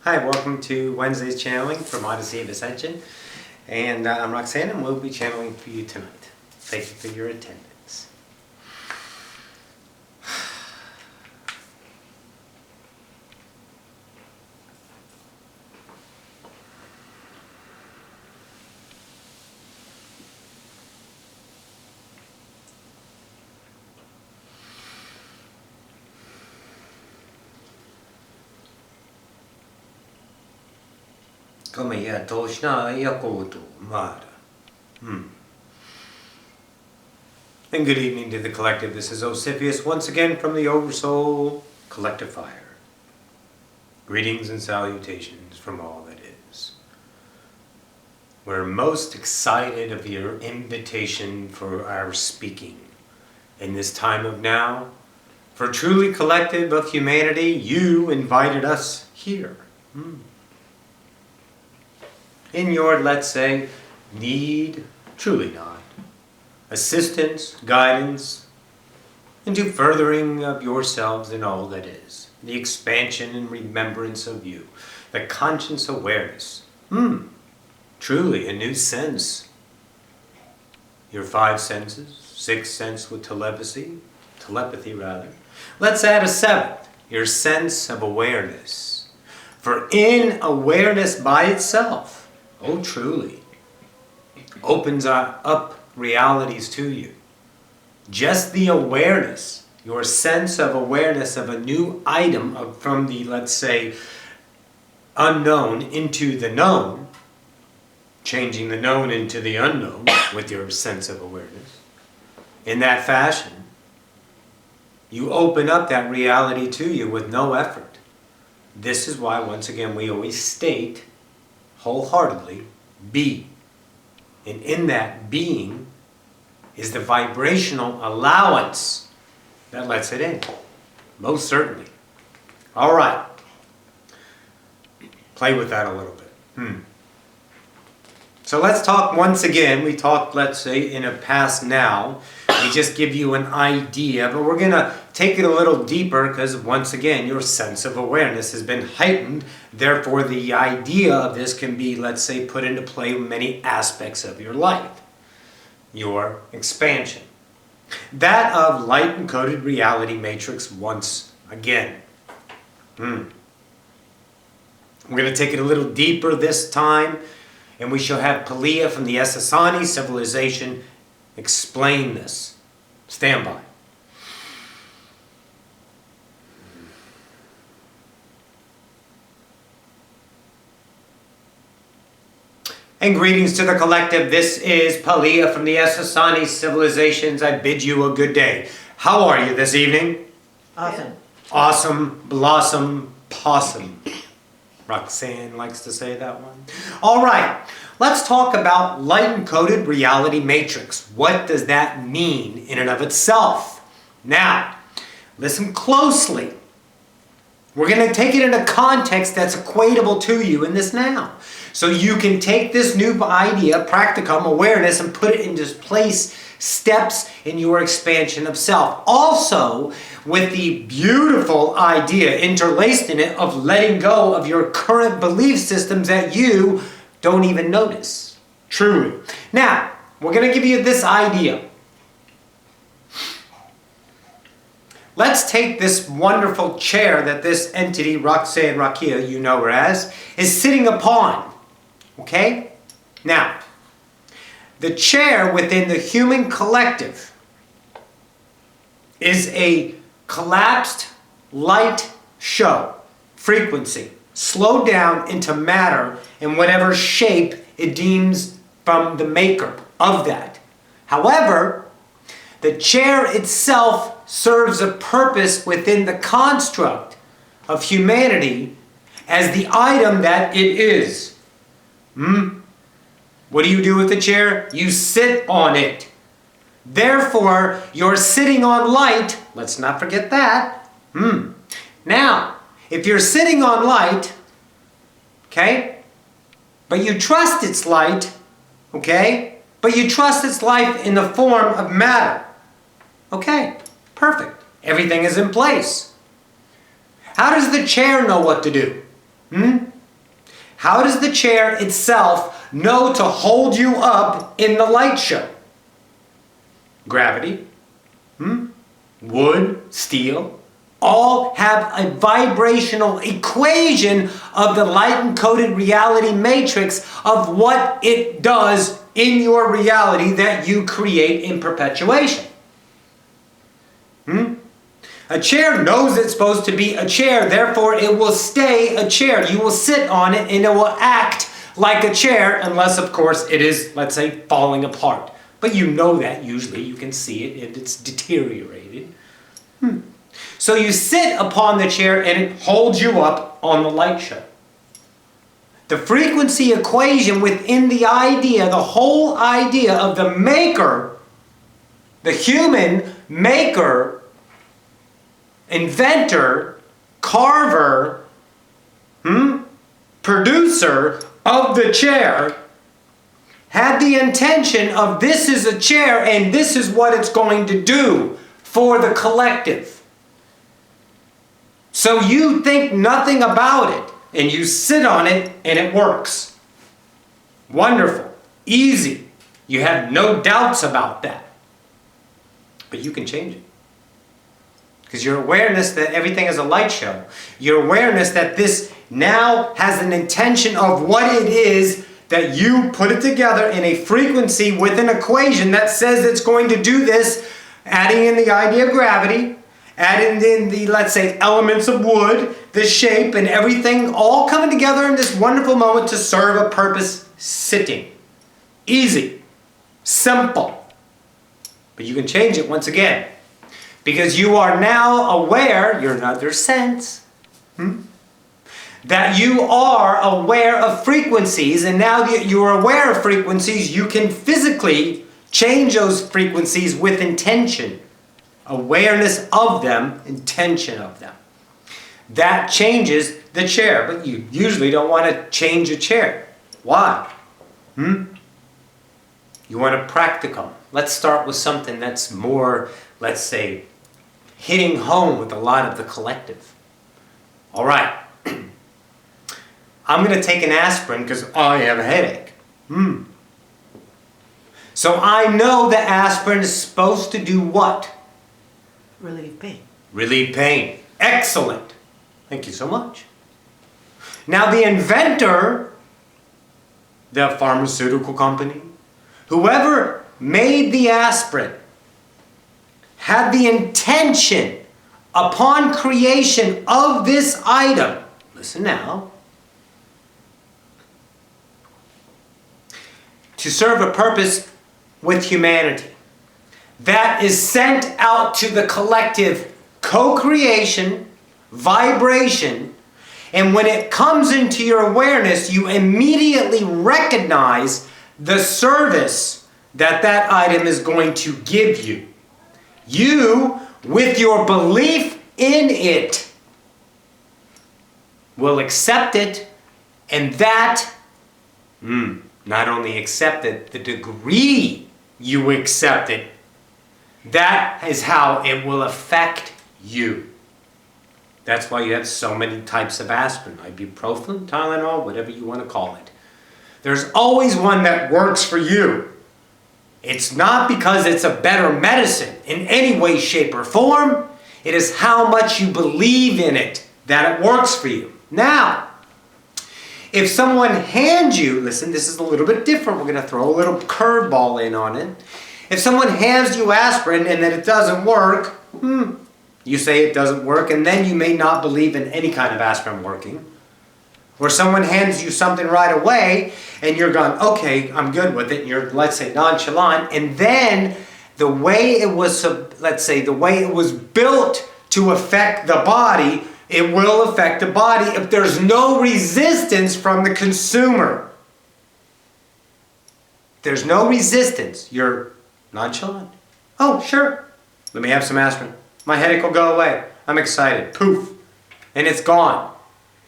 Hi, welcome to Wednesday's channeling from Odyssey of Ascension. And I'm Roxanne, and we'll be channeling for you tonight. Thank you for your attendance. Come here, Toshna Yakoto Mara. And good evening to the collective. This is Ocyphius once again from the Oversoul Collective Fire. Greetings and salutations from all that is. We're most excited of your invitation for our speaking. In this time of now, for truly collective of humanity, you invited us here. In your, let's say, need, truly not, assistance, guidance, into furthering of yourselves in all that is, the expansion and remembrance of you, the conscious awareness, truly a new sense. Your 5 senses, 6th sense with telepathy rather. Let's add a 7th, your sense of awareness. For in awareness by itself, oh, truly, opens up realities to you. Just the awareness, your sense of awareness of a new item from the, let's say, unknown into the known, changing the known into the unknown with your sense of awareness. In that fashion, you open up that reality to you with no effort. This is why, once again, we always state wholeheartedly, be. And in that being is the vibrational allowance that lets it in. Most certainly. All right. Play with that a little bit. So let's talk once again. We talked, let's say, in a past now. We just give you an idea, but we're going to take it a little deeper because, once again, your sense of awareness has been heightened. Therefore, the idea of this can be, let's say, put into play in many aspects of your life. Your expansion. That of light encoded reality matrix once again. We're going to take it a little deeper this time, and we shall have Pallia from the Ascension civilization explain this. Stand by. And greetings to the collective. This is Pallia from the Ascension civilizations. I bid you a good day. How are you this evening? Awesome. Awesome, blossom, possum. Roxanne likes to say that one. All right, let's talk about light-encoded reality matrix. What does that mean in and of itself? Now, listen closely. We're going to take it in a context that's equatable to you in this now. So you can take this new idea, practicum, awareness, and put it into place, steps in your expansion of self. Also, with the beautiful idea interlaced in it of letting go of your current belief systems that you don't even notice. Truly. Now, we're going to give you this idea. Let's take this wonderful chair that this entity, Roxanne Rakia, you know her as, is sitting upon. Okay? Now, the chair within the human collective is a collapsed light show, frequency, slowed down into matter in whatever shape it deems from the maker of that. However, the chair itself serves a purpose within the construct of humanity as the item that it is. What do you do with the chair? You sit on it. Therefore, you're sitting on light. Let's not forget that. Now, if you're sitting on light, okay, but you trust its light, okay, but you trust its life in the form of matter, okay, perfect. Everything is in place. How does the chair know what to do? How does the chair itself know to hold you up in the light show? Gravity, wood, steel, all have a vibrational equation of the light-encoded reality matrix of what it does in your reality that you create in perpetuation. A chair knows it's supposed to be a chair, therefore it will stay a chair. You will sit on it and it will act like a chair unless, of course, it is, let's say, falling apart. But you know that usually. You can see it if it's deteriorated. So you sit upon the chair and it holds you up on the light show. The frequency equation within the idea, the whole idea of the maker, the human maker, inventor, carver, producer of the chair, had the intention of this is a chair and this is what it's going to do for the collective. So you think nothing about it and you sit on it and it works. Wonderful. Easy. You have no doubts about that. But you can change it. Because your awareness that everything is a light show, your awareness that this now has an intention of what it is, that you put it together in a frequency with an equation that says it's going to do this, adding in the idea of gravity, adding in the, let's say, elements of wood, the shape, and everything all coming together in this wonderful moment to serve a purpose, sitting. Easy. Simple. But you can change it once again. Because you are now aware, your other sense, that you are aware of frequencies, and now that you are aware of frequencies, you can physically change those frequencies with intention. Awareness of them, intention of them. That changes the chair, but you usually don't want to change a chair. Why? You want a practicum. Let's start with something that's more, let's say, hitting home with a lot of the collective. All right. I'm going to take an aspirin because I have a headache. So I know the aspirin is supposed to do what? Relieve pain. Relieve pain. Excellent. Thank you so much. Now the inventor, the pharmaceutical company, whoever made the aspirin, had the intention upon creation of this item, listen now, to serve a purpose with humanity. That is sent out to the collective co-creation, vibration, and when it comes into your awareness, you immediately recognize the service that that item is going to give you. You, with your belief in it, will accept it, and that, not only accept it, the degree you accept it, that is how it will affect you. That's why you have so many types of aspirin, ibuprofen, Tylenol, whatever you want to call it. There's always one that works for you. It's not because it's a better medicine in any way, shape, or form. It is how much you believe in it that it works for you. Now, if someone hands you, listen, this is a little bit different. We're going to throw a little curveball in on it. If someone hands you aspirin and then it doesn't work, you say it doesn't work, and then you may not believe in any kind of aspirin working. Or someone hands you something right away, and you're going, okay, I'm good with it, and you're, let's say, nonchalant, and then the way it was, let's say, the way it was built to affect the body, it will affect the body if there's no resistance from the consumer. If there's no resistance, you're nonchalant. Oh, sure. Let me have some aspirin. My headache will go away. I'm excited. Poof. And it's gone.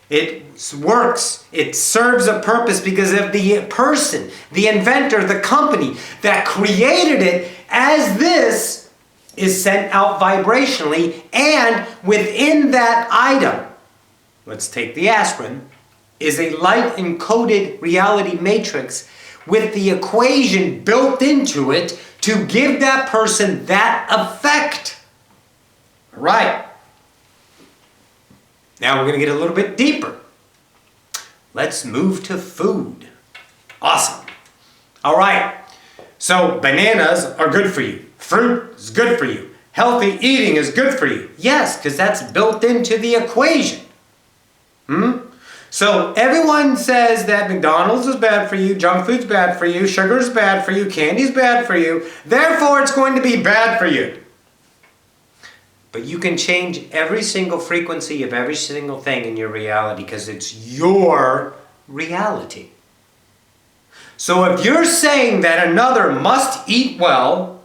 It works. It serves a purpose because of the person, the inventor, the company that created it as this is sent out vibrationally, and within that item, let's take the aspirin, is a light-encoded reality matrix with the equation built into it to give that person that effect. All right. Now we're going to get a little bit deeper. Let's move to food. Awesome. All right. So bananas are good for you. Fruit is good for you. Healthy eating is good for you. Yes, because that's built into the equation. So everyone says that McDonald's is bad for you, junk food's bad for you, sugar's bad for you, candy's bad for you. Therefore, it's going to be bad for you. But you can change every single frequency of every single thing in your reality because it's your reality. So if you're saying that another must eat well,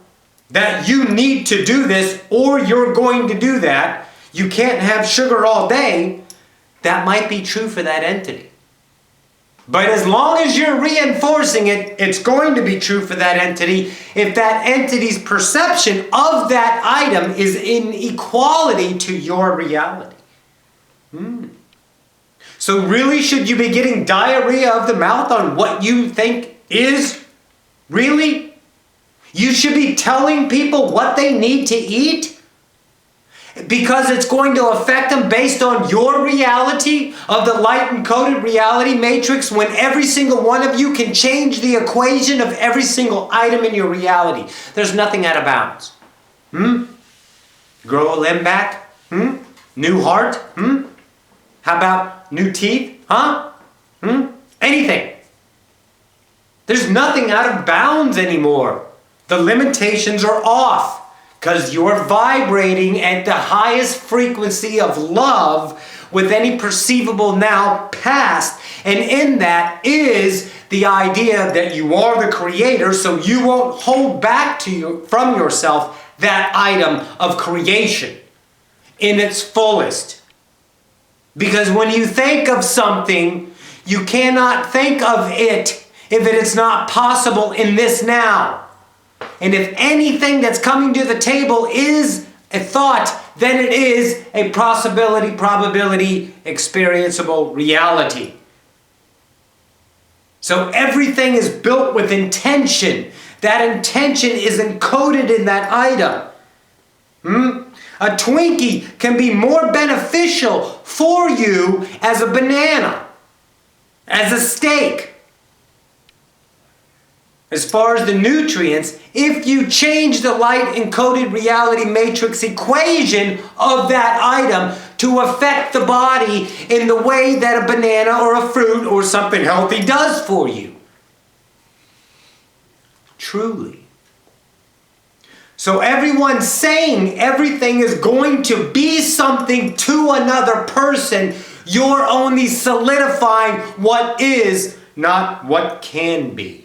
that you need to do this or you're going to do that, you can't have sugar all day, that might be true for that entity. But as long as you're reinforcing it, it's going to be true for that entity if that entity's perception of that item is in equality to your reality. So really, should you be getting diarrhea of the mouth on what you think is? Really? You should be telling people what they need to eat? Because it's going to affect them based on your reality of the light-encoded reality matrix when every single one of you can change the equation of every single item in your reality. There's nothing out of bounds. Grow a limb back? New heart? How about new teeth? Anything. There's nothing out of bounds anymore. The limitations are off. Because you're vibrating at the highest frequency of love with any perceivable now past. And in that is the idea that you are the creator, so you won't hold back from yourself that item of creation in its fullest. Because when you think of something, you cannot think of it if it is not possible in this now. And if anything that's coming to the table is a thought, then it is a possibility, probability, experienceable reality. So everything is built with intention. That intention is encoded in that item. A Twinkie can be more beneficial for you as a banana, as a steak. As far as the nutrients, if you change the light-encoded reality matrix equation of that item to affect the body in the way that a banana or a fruit or something healthy does for you. Truly. So everyone's saying everything is going to be something to another person. You're only solidifying what is, not what can be.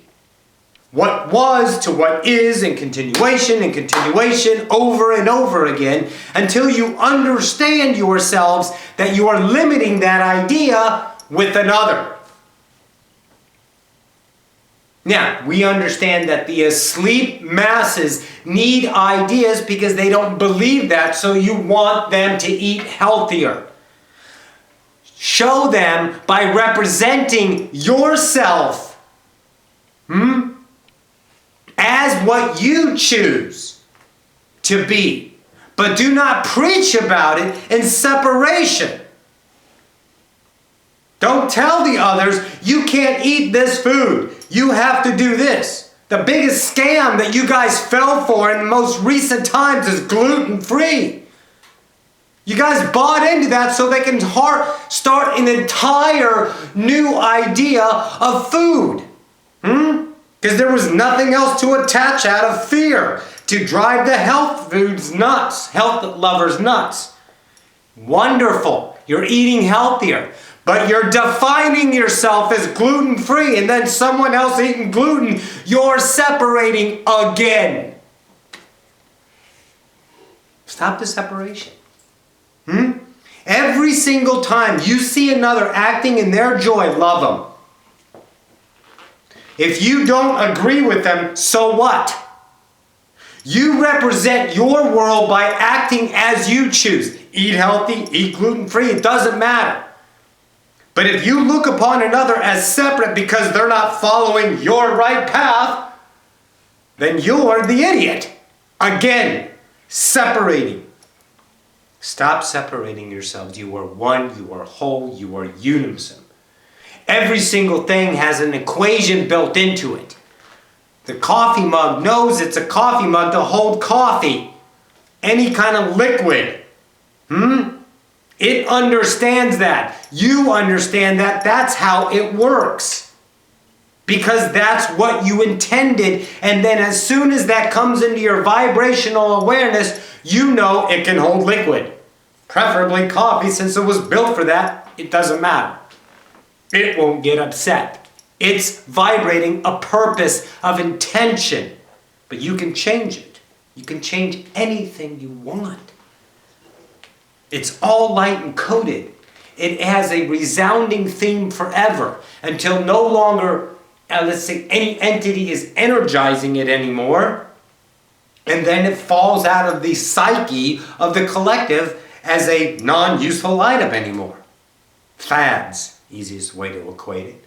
What was to what is in continuation over and over again until you understand yourselves that you are limiting that idea with another. Now, we understand that the asleep masses need ideas because they don't believe that, so you want them to eat healthier. Show them by representing yourself. As what you choose to be. But do not preach about it in separation. Don't tell the others, you can't eat this food. You have to do this. The biggest scam that you guys fell for in the most recent times is gluten-free. You guys bought into that so they can start an entire new idea of food. Because there was nothing else to attach out of fear to drive the health foods nuts, health lovers nuts. Wonderful. You're eating healthier. But you're defining yourself as gluten-free and then someone else eating gluten, you're separating again. Stop the separation. Every single time you see another acting in their joy, love them. If you don't agree with them, so what? You represent your world by acting as you choose. Eat healthy, eat gluten-free, it doesn't matter. But if you look upon another as separate because they're not following your right path, then you're the idiot. Again, separating. Stop separating yourselves. You are one, you are whole, you are unison. Every single thing has an equation built into it. The coffee mug knows it's a coffee mug to hold coffee. Any kind of liquid. It understands that. You understand that. That's how it works. Because that's what you intended. And then as soon as that comes into your vibrational awareness, you know it can hold liquid. Preferably coffee, since it was built for that. It doesn't matter. It won't get upset. It's vibrating a purpose of intention. But you can change it. You can change anything you want. It's all light encoded. It has a resounding theme forever until no longer, let's say, any entity is energizing it anymore. And then it falls out of the psyche of the collective as a non-useful item anymore. Fads, easiest way to equate it.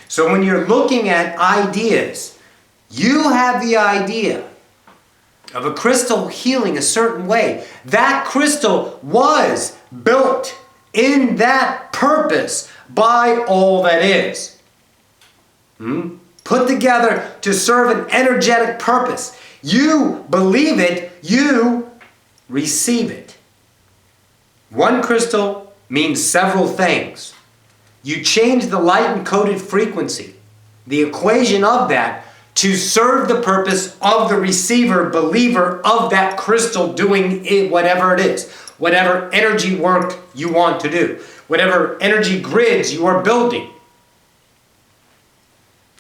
So when you're looking at ideas, you have the idea of a crystal healing a certain way. That crystal was built in that purpose by all that is. Put together to serve an energetic purpose. You believe it, you receive it. One crystal means several things. You change the light encoded frequency, the equation of that, to serve the purpose of the receiver, believer of that crystal doing it, whatever it is. Whatever energy work you want to do. Whatever energy grids you are building.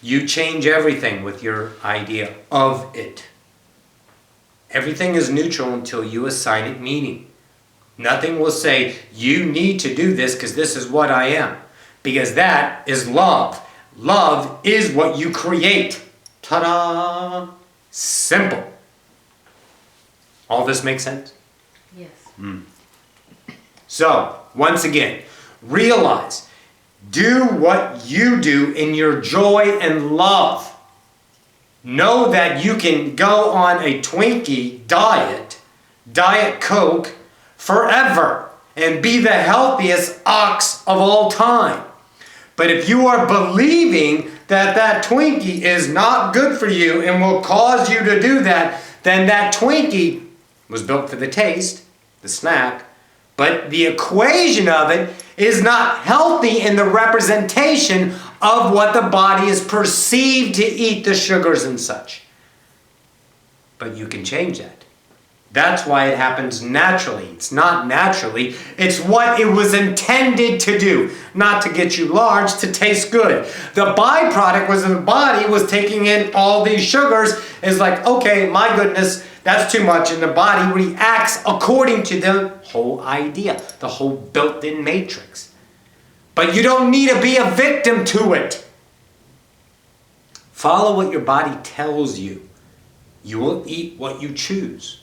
You change everything with your idea of it. Everything is neutral until you assign it meaning. Nothing will say, you need to do this because this is what I am. Because that is love. Love is what you create. Ta-da! Simple. All this makes sense? Yes. So, once again, realize, do what you do in your joy and love. Know that you can go on a Twinkie diet, Diet Coke, forever, and be the healthiest ox of all time. But if you are believing that that Twinkie is not good for you and will cause you to do that, then that Twinkie was built for the taste, the snack, but the equation of it is not healthy in the representation of what the body is perceived to eat, the sugars and such. But you can change that. That's why it happens naturally. It's not naturally. It's what it was intended to do. Not to get you large, to taste good. The byproduct was the body was taking in all these sugars. It's like, okay, my goodness, that's too much. And the body reacts according to the whole idea. The whole built-in matrix. But you don't need to be a victim to it. Follow what your body tells you. You will eat what you choose.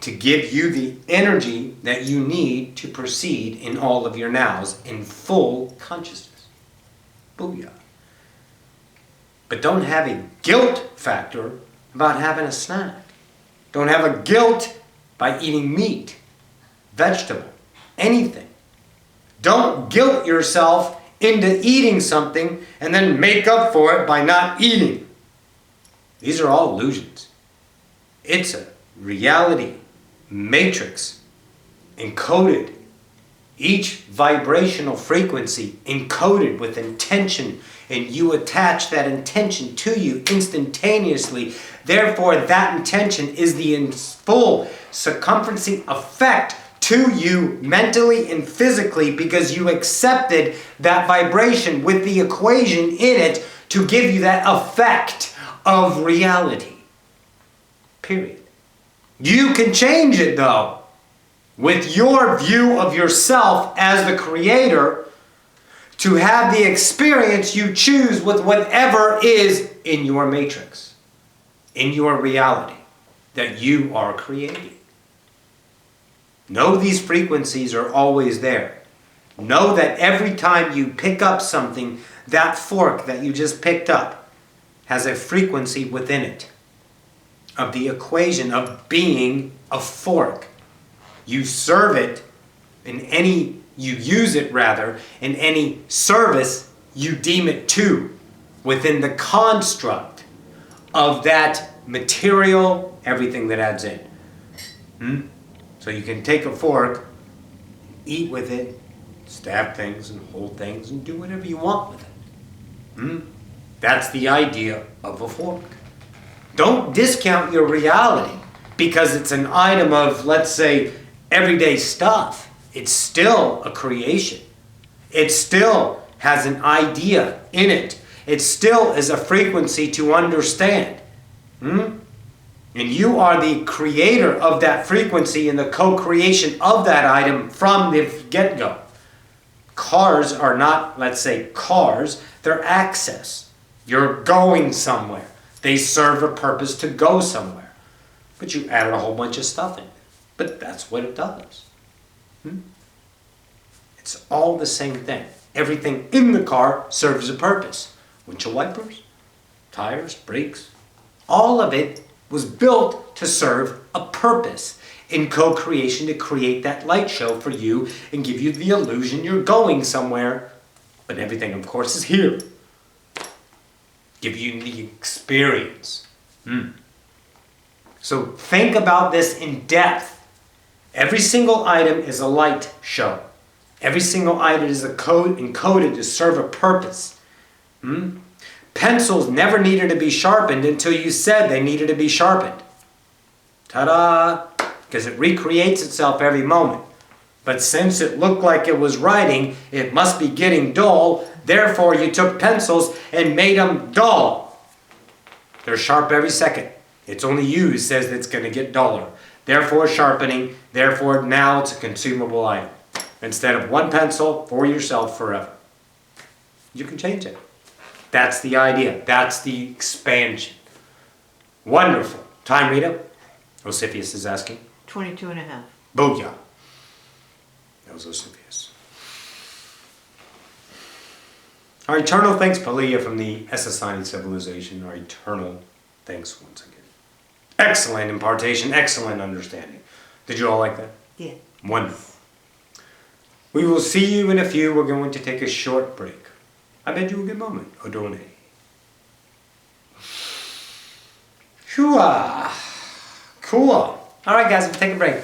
To give you the energy that you need to proceed in all of your nows in full consciousness. Booyah. But don't have a guilt factor about having a snack. Don't have a guilt by eating meat, vegetable, anything. Don't guilt yourself into eating something and then make up for it by not eating. These are all illusions. It's a reality matrix, encoded, each vibrational frequency encoded with intention, and you attach that intention to you instantaneously. Therefore, that intention is the in full circumferencing effect to you mentally and physically, because you accepted that vibration with the equation in it to give you that effect of reality. Period. You can change it though, with your view of yourself as the creator, to have the experience you choose with whatever is in your matrix, in your reality that you are creating. Know these frequencies are always there. Know that every time you pick up something, that fork that you just picked up has a frequency within it of the equation of being a fork. You serve it you use it rather, in any service you deem it to, within the construct of that material, everything that adds in. So you can take a fork, eat with it, stab things and hold things and do whatever you want with it. That's the idea of a fork. Don't discount your reality because it's an item of, let's say, everyday stuff. It's still a creation. It still has an idea in it. It still is a frequency to understand. And you are the creator of that frequency and the co-creation of that item from the get-go. Cars are not, let's say, cars. They're access. You're going somewhere. They serve a purpose to go somewhere. But you added a whole bunch of stuff in it. But that's what it does. It's all the same thing. Everything in the car serves a purpose. Windshield wipers, tires, brakes, all of it was built to serve a purpose in co-creation to create that light show for you and give you the illusion you're going somewhere. But everything, of course, is here. Give you the experience. So think about this in depth. Every single item is a light show. Every single item is a code encoded to serve a purpose. Pencils never needed to be sharpened until you said they needed to be sharpened. Ta-da! Because it recreates itself every moment. But since it looked like it was writing, it must be getting dull. Therefore, you took pencils and made them dull. They're sharp every second. It's only you who says it's going to get duller. Therefore, sharpening. Therefore, now it's a consumable item. Instead of one pencil for yourself forever. You can change it. That's the idea. That's the expansion. Wonderful. Time, Rita? Ocyphius is asking. 22 and a half. Booyah. That was Ocyphius. Our eternal thanks, Pallia, from the Ascension civilization. Our eternal thanks once again. Excellent impartation, excellent understanding. Did you all like that? Yeah. Wonderful. We will see you in a few. We're going to take a short break. I bid you a good moment. Odone. Shua. Cool. All right, guys, we'll take a break.